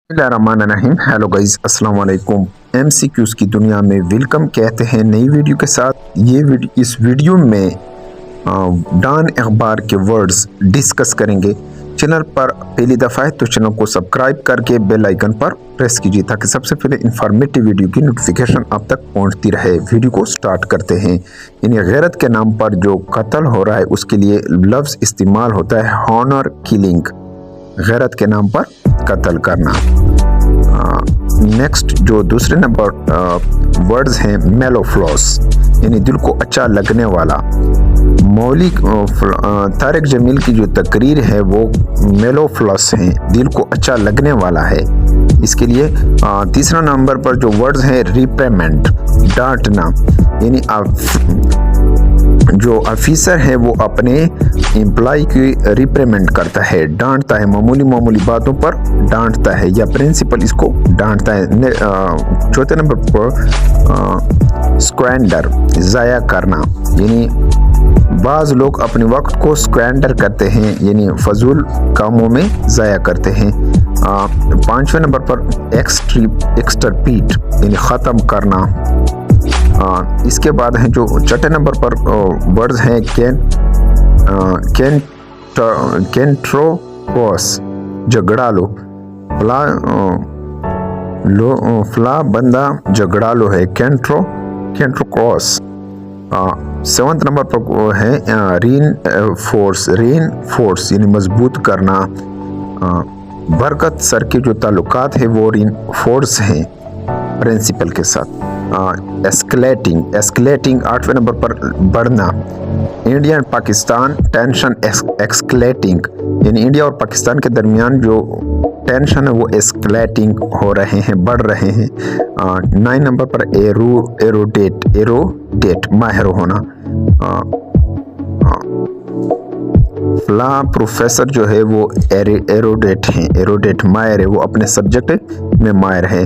बिस्मिल्लाहिर्रहमानिर्रहीम। Hello guys, अस्सलाम वालेकुम। एमसीक्यूज़ की दुनिया में वेलकम कहते हैं नई वीडियो के साथ। इस वीडियो में डॉन अखबार के वर्ड्स डिस्कस करेंगे। चैनल पर पहली दफ़ा है तो चैनल को सब्सक्राइब करके बेल आइकन पर प्रेस कीजिए ताकि सबसे पहले इंफॉर्मेटिव वीडियो की नोटिफिकेशन आप तक पहुंचती रहे। वीडियो को स्टार्ट करते हैं। यानी गैरत के नाम पर जो कत्ल हो रहा है उसके लिए लफ्ज़ इस्तेमाल होता है हॉनर किलिंग, गैरत के नाम पर कत्ल करना। नेक्स्ट जो दूसरे नंबर वर्ड्स हैं मेलोफ्लॉस, यानी दिल को अच्छा लगने वाला। मौलिक तारिक जमील की जो तकरीर है वो मेलोफ्लॉस है, दिल को अच्छा लगने वाला है। इसके लिए तीसरा नंबर पर जो वर्ड्स हैं रिप्रेमेंट, डांटना, यानी जो ऑफिसर है वो अपने एम्प्लॉय की रिप्रेमेंट करता है, डांटता है, मामूली बातों पर डांटता है, या प्रिंसिपल इसको डांटता है। चौथे नंबर पर स्क्वेंडर, ज़ाया करना, यानी बाज़ लोग अपने वक्त को स्क्वेंडर करते हैं, यानी फजूल कामों में ज़ाया करते हैं। पांचवें नंबर पर एक्सटरपीट, यानी ख़त्म करना। इसके बाद हैं जो छठे नंबर पर वर्ड्स हैं कैंट्रोपोस, झगड़ा लो, फला बंदा झगड़ा लो है, कैंट्रोकोस। सेवंथ नंबर पर है रीइंफोर्स, यानी मजबूत करना। बरकत सर के जो ताल्लुकात है वो रीइंफोर्स हैं प्रिंसिपल के साथ। एस्केलेटिंग आठवें नंबर पर बढ़ना। India and Pakistan tension escalating, यानी इंडिया और पाकिस्तान के दरमियान जो टेंशन है वो एस्केलेटिंग हो रहे हैं, बढ़ रहे हैं। 9 नंबर पर एरोडेट, माहिर होना। फला प्रोफेसर जो है वो एरोडेट माहिर है, वो अपने सब्जेक्ट में माहिर है।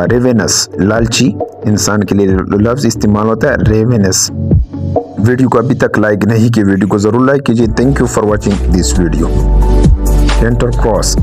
रेवेनस, लालची इंसान के लिए लफ्ज़ इस्तेमाल होता है रेवेनस। वीडियो को अभी तक लाइक नहीं किया, वीडियो को ज़रूर लाइक कीजिए। Thank you for watching this video. कैंटरक्रॉस,